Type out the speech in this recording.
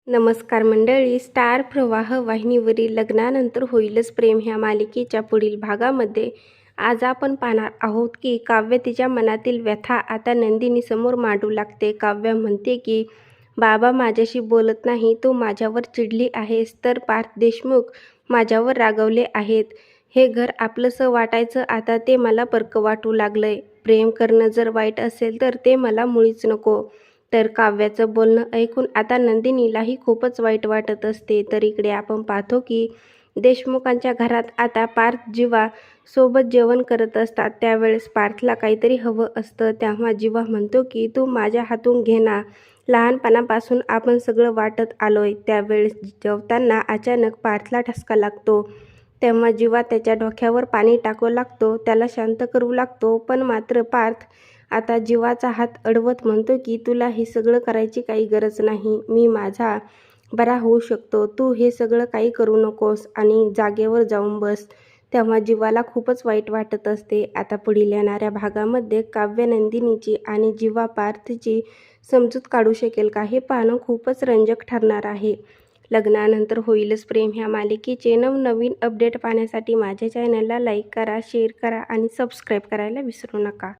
नमस्कार मंडळी. स्टार प्रवाह वाहिनीवरील लग्नानंतर होईलच प्रेम ह्या मालिकेच्या पुढील भागामध्ये आज आपण पाहणार आहोत की काव्य तिच्या मनातील व्यथा आता नंदिनीसमोर मांडू लागते. काव्य म्हणते की बाबा माझ्याशी बोलत नाही, तू माझ्यावर चिडली आहेस, तर पार्थ देशमुख माझ्यावर रागवले आहेत. हे घर आपलंसं वाटायचं आता ते मला परकं वाटू लागलंय. प्रेम करणं जर वाईट असेल तर ते मला मुळीच नको. तर काव्याचं बोलणं ऐकून आता नंदिनीलाही खूपच वाईट वाटत असते. तर इकडे आपण पाहतो की देशमुखांच्या घरात आता पार्थ जीवा सोबत जेवण करत असतात. त्यावेळेस पार्थला काहीतरी हवं असतं. तेव्हा जीवा म्हणतो की तू माझ्या हातून घे ना, लहानपणापासून आपण सगळं वाटत आलोय. त्यावेळेस जेवताना अचानक पार्थला ठसका लागतो. तेव्हा जीवा त्याच्या डोक्यावर पाणी टाकू लागतो, त्याला शांत करू लागतो. पण मात्र पार्थ आता जीवाचा हात अडवत म्हणतो की तुला हे सगळं करायची काही गरज नाही, मी माझा बरा होऊ शकतो, तू हे सगळं काही करू नकोस आणि जागेवर जाऊन बस. तेव्हा जीवाला खूपच वाईट वाटत असते. आता पुढील येणाऱ्या भागामध्ये काव्य नंदिनीची आणि जीवा पार्थची समजूत काढू शकेल का, हे पाहणं खूपच रंजक ठरणार आहे. लग्नानंतर होईलच प्रेम ह्या मालिकेचे नवनवीन अपडेट पाहण्यासाठी माझ्या चॅनलला लाईक करा, शेअर करा आणि सबस्क्राईब करायला विसरू नका.